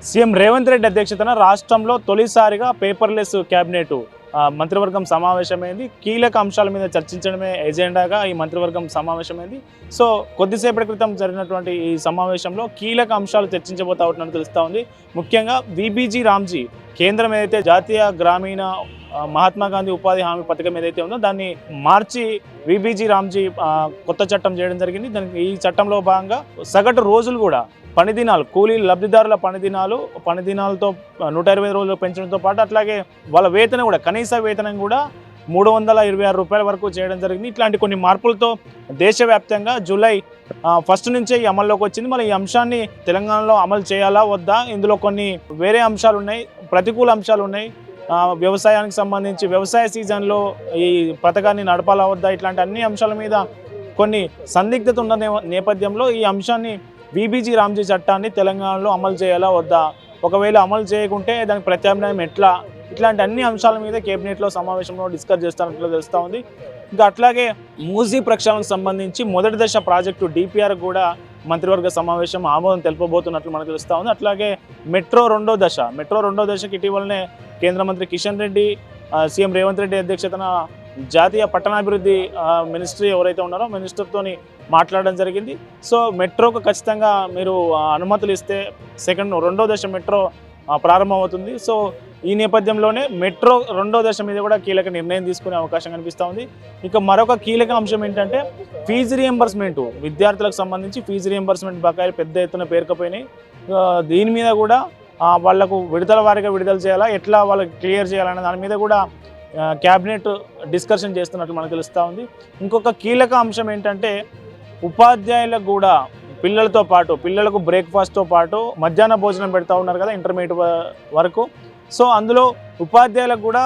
CM Revanth Reddy అధ్యక్షతన రాష్ట్రంలో తొలిసారిగా పేపర్లెస్ క్యాబినెట్ మంత్రివర్గం సమావేశమైంది. కీలక అంశాల మీద చర్చించడమే ఎజెండాగా ఈ మంత్రివర్గం సమావేశమైంది. సో కొద్దిసేపటి క్రితం జరిగినటువంటి ఈ సమావేశంలో కీలక అంశాలు చర్చించబోతా ఉంటున్నట్టు తెలుస్తూ ఉంది. ముఖ్యంగా విబీజీ రామ్జీ కేంద్రం ఏదైతే జాతీయ గ్రామీణ మహాత్మా గాంధీ ఉపాధి హామీ పథకం ఏదైతే ఉందో దాన్ని మార్చి విబీజీ రామ్జీ కొత్త చట్టం చేయడం జరిగింది. దానికి ఈ చట్టంలో భాగంగా సగటు రోజులు కూడా పని దినాలు కూలీ లబ్ధిదారుల పని దినాలతో 120 రోజులు పెంచడంతో పాటు అట్లాగే వాళ్ళ వేతనం కూడా కనీస వేతనం కూడా 326 రూపాయల వరకు చేయడం జరిగింది. ఇట్లాంటి కొన్ని మార్పులతో దేశవ్యాప్తంగా జూలై 1 నుంచే ఈ అమల్లోకి వచ్చింది. మళ్ళీ ఈ అంశాన్ని తెలంగాణలో అమలు చేయాలా వద్దా, ఇందులో కొన్ని వేరే అంశాలు ఉన్నాయి, ప్రతికూల అంశాలు ఉన్నాయి. వ్యవసాయానికి సంబంధించి వ్యవసాయ సీజన్లో ఈ పథకాన్ని నడపాలా వద్దా, ఇట్లాంటి అన్ని అంశాల మీద కొన్ని సందిగ్ధత ఉన్న నేపథ్యంలో ఈ అంశాన్ని విబీజీ రామ్జీ చట్టాన్ని తెలంగాణలో అమలు చేయాలా వద్దా, ఒకవేళ అమలు చేయకుంటే దానికి ప్రత్యామ్నాయం ఎట్లా, ఇట్లాంటి అన్ని అంశాల మీద కేబినెట్లో సమావేశంలో డిస్కస్ చేస్తున్నట్లు తెలుస్తూ ఉంది. ఇంకా అట్లాగే మూసీ ప్రక్షాళనకు సంబంధించి మొదటి దశ ప్రాజెక్టు డిపిఆర్ కూడా మంత్రివర్గ సమావేశం ఆమోదం తెలుపబోతున్నట్లు మనకు తెలుస్తూ ఉంది. అట్లాగే మెట్రో రెండో దశకి ఇటీవలనే కేంద్ర మంత్రి కిషన్ రెడ్డి సీఎం రేవంత్ రెడ్డి అధ్యక్షతన జాతీయ పట్టణాభివృద్ధి మినిస్ట్రీ ఎవరైతే ఉన్నారో మినిస్టర్తోని మాట్లాడడం జరిగింది. సో మెట్రోకు ఖచ్చితంగా మీరు అనుమతులు ఇస్తే రెండో దశ మెట్రో ప్రారంభమవుతుంది. సో ఈ నేపథ్యంలోనే మెట్రో రెండో దశ మీద కూడా కీలక నిర్ణయం తీసుకునే అవకాశం కనిపిస్తూ ఉంది. ఇక మరొక కీలక అంశం ఏంటంటే ఫీజు రియంబర్స్మెంట్, విద్యార్థులకు సంబంధించి ఫీజు రియంబర్స్మెంట్ బకాయిలు పెద్ద ఎత్తున పేరుకుపోయినాయి. దీని మీద కూడా వాళ్లకు విడతల వారీగా విడుదల చేయాలా, ఎట్లా వాళ్ళకి క్లియర్ చేయాలనే దాని మీద కూడా క్యాబినెట్ డిస్కషన్ చేస్తున్నట్లు మనకు తెలుస్తూ ఉంది. ఇంకొక కీలక అంశం ఏంటంటే ఉపాధ్యాయులకు కూడా పిల్లలకు బ్రేక్ఫాస్ట్తో పాటు మధ్యాహ్న భోజనం పెడతా ఉన్నారు కదా ఇంటర్మీడియట్ వరకు. సో అందులో ఉపాధ్యాయులకు కూడా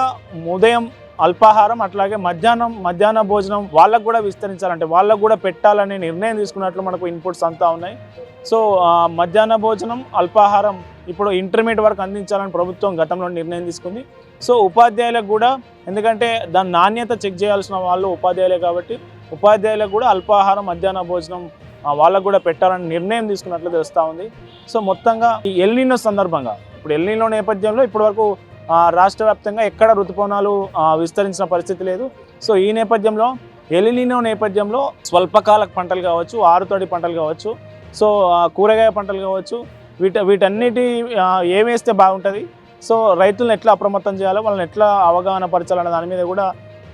ఉదయం అల్పాహారం అట్లాగే మధ్యాహ్న భోజనం వాళ్ళకు కూడా విస్తరించాలంటే వాళ్ళకు కూడా పెట్టాలనే నిర్ణయం తీసుకున్నట్లు మనకు ఇన్పుట్స్ అంతా ఉన్నాయి. సో మధ్యాహ్న భోజనం అల్పాహారం ఇప్పుడు ఇంటర్మీడియట్ వరకు అందించాలని ప్రభుత్వం గతంలో నిర్ణయం తీసుకుంది. సో ఉపాధ్యాయులకు కూడా, ఎందుకంటే దాని నాణ్యత చెక్ చేయాల్సిన వాళ్ళు ఉపాధ్యాయులే కాబట్టి ఉపాధ్యాయులకు కూడా అల్పాహారం మధ్యాహ్న భోజనం వాళ్ళకు కూడా పెట్టాలని నిర్ణయం తీసుకున్నట్లు తెలుస్తూ ఉంది. సో మొత్తంగా ఈ ఎల్నినో సందర్భంగా ఇప్పుడు ఎల్నినో నేపథ్యంలో ఇప్పటివరకు రాష్ట్ర వ్యాప్తంగా ఎక్కడ ఋతుపవనాలు విస్తరించిన పరిస్థితి లేదు. సో ఈ నేపథ్యంలో ఎల్నినో నేపథ్యంలో స్వల్పకాల పంటలు కావచ్చు, ఆరుతడి పంటలు కావచ్చు, సో కూరగాయ పంటలు కావచ్చు, వీటన్నిటి ఏమేస్తే బాగుంటుంది, సో రైతులను ఎట్లా అప్రమత్తం చేయాలో వాళ్ళని ఎట్లా అవగాహన పరచాలన్న దాని మీద కూడా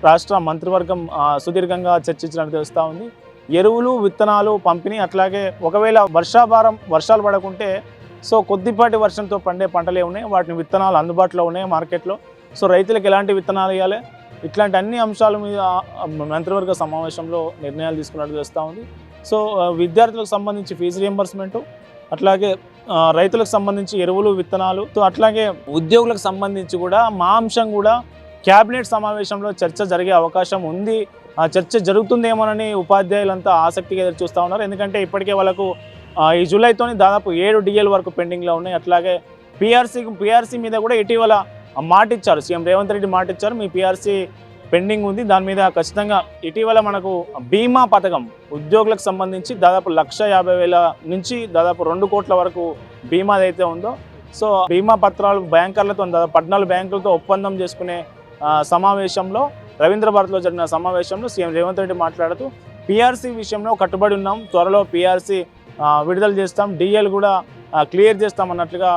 రాష్ట్ర మంత్రివర్గం సుదీర్ఘంగా చర్చించినట్టు తెలుస్తూ ఉంది. ఎరువులు విత్తనాలు పంపిణీ, అట్లాగే ఒకవేళ వర్షాలు పడకుంటే సో కొద్దిపాటి వర్షంతో పండే పంటలే ఉన్నాయి, వాటిని విత్తనాలు అందుబాటులో ఉన్నాయి మార్కెట్లో. సో రైతులకు ఎలాంటి విత్తనాలు ఇవ్వాలి, ఇట్లాంటి అన్ని అంశాల మీద మంత్రివర్గ సమావేశంలో నిర్ణయాలు తీసుకున్నట్టు తెలుస్తూ ఉంది. సో విద్యార్థులకు సంబంధించి ఫీజు రియంబర్స్మెంటు, అట్లాగే రైతులకు సంబంధించి ఎరువులు విత్తనాలు, అట్లాగే ఉద్యోగులకు సంబంధించి కూడా మా అంశం కూడా క్యాబినెట్ సమావేశంలో చర్చ జరిగే అవకాశం ఉంది. ఆ చర్చ జరుగుతుందేమోనని ఉపాధ్యాయులంతా ఆసక్తిగా ఎదురు చూస్తూ ఉన్నారు. ఎందుకంటే ఇప్పటికే వాళ్ళకు ఈ జూలైతోని దాదాపు 7 డిఎల్ వరకు పెండింగ్లో ఉన్నాయి. అట్లాగే పిఆర్సీ మీద కూడా ఇటీవల మాట ఇచ్చారు, సీఎం రేవంత్ రెడ్డి మాట ఇచ్చారు, మీ పిఆర్సీ పెండింగ్ ఉంది, దాని మీద ఖచ్చితంగా. ఇటీవల మనకు బీమా పథకం ఉద్యోగులకు సంబంధించి దాదాపు 1,50,000 నుంచి దాదాపు 2 కోట్ల వరకు బీమా అయితే ఉందో, సో బీమా పత్రాలు బ్యాంకర్లతో దాదాపు 14 బ్యాంకులతో ఒప్పందం చేసుకునే సమావేశంలో రవీంద్ర భారత్లో జరిగిన సమావేశంలో సీఎం రేవంత్ రెడ్డి మాట్లాడుతూ పిఆర్సీ విషయంలో కట్టుబడి ఉన్నాం, త్వరలో పిఆర్సీ విడుదల చేస్తాం, డిఎల్ కూడా క్లియర్ చేస్తామన్నట్లుగా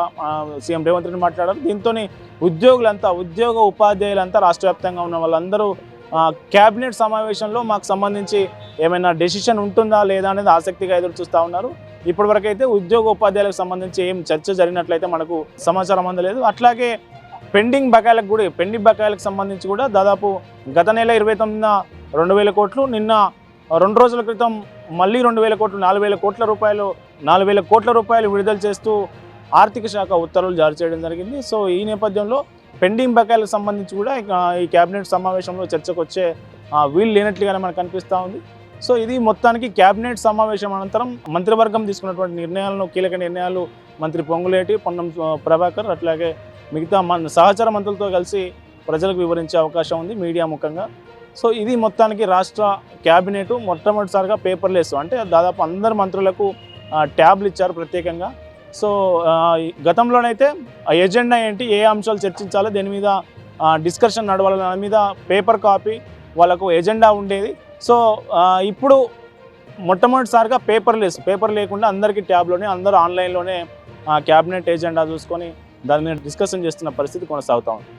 సీఎం రేవంత్ రెడ్డి మాట్లాడారు. దీంతో ఉద్యోగ ఉపాధ్యాయులంతా రాష్ట్ర వ్యాప్తంగా ఉన్న వాళ్ళందరూ క్యాబినెట్ సమావేశంలో మాకు సంబంధించి ఏమైనా డెసిషన్ ఉంటుందా లేదా అనేది ఆసక్తిగా ఎదురు చూస్తూ ఉన్నారు. ఇప్పటివరకు అయితే ఉద్యోగ ఉపాధ్యాయులకు సంబంధించి ఏం చర్చ జరిగినట్లయితే మనకు సమాచారం అందలేదు. అట్లాగే పెండింగ్ బకాయిలకు సంబంధించి కూడా దాదాపు గత నెల 29న 2,000 కోట్లు, నిన్న 2 రోజుల క్రితం మళ్ళీ 2,000 కోట్లు, 4,000 కోట్ల రూపాయలు విడుదల చేస్తూ ఆర్థిక శాఖ ఉత్తర్వులు జారీ చేయడం జరిగింది. సో ఈ నేపథ్యంలో పెండింగ్ బకాయిలకు సంబంధించి కూడా ఈ క్యాబినెట్ సమావేశంలో చర్చకు వచ్చే వీలు లేనట్లుగానే మనకు కనిపిస్తూ ఉంది. సో ఇది మొత్తానికి క్యాబినెట్ సమావేశం అనంతరం మంత్రివర్గం తీసుకున్నటువంటి కీలక నిర్ణయాలు మంత్రి పొంగులేటి, పొన్నం ప్రభాకర్ అట్లాగే మిగతా సహచర మంత్రులతో కలిసి ప్రజలకు వివరించే అవకాశం ఉంది మీడియా ముఖంగా. సో ఇది మొత్తానికి రాష్ట్ర క్యాబినెట్ మొట్టమొదటిసారిగా పేపర్లెస్, అంటే దాదాపు అందరు మంత్రులకు ట్యాబ్లు ఇచ్చారు ప్రత్యేకంగా. సో గతంలోనైతే ఆ ఎజెండా ఏంటి, ఏ అంశాలు చర్చించాలో దేని మీద డిస్కషన్ నడవాలి దాని మీద పేపర్ కాపీ వాళ్ళకు ఎజెండా ఉండేది. సో ఇప్పుడు మొట్టమొదటిసారిగా పేపర్ లేకుండా అందరికీ ట్యాబ్లోనే అందరూ ఆన్లైన్లోనే క్యాబినెట్ ఎజెండా చూసుకొని దాని మీద డిస్కషన్ చేస్తున్న పరిస్థితి కొనసాగుతా ఉంది.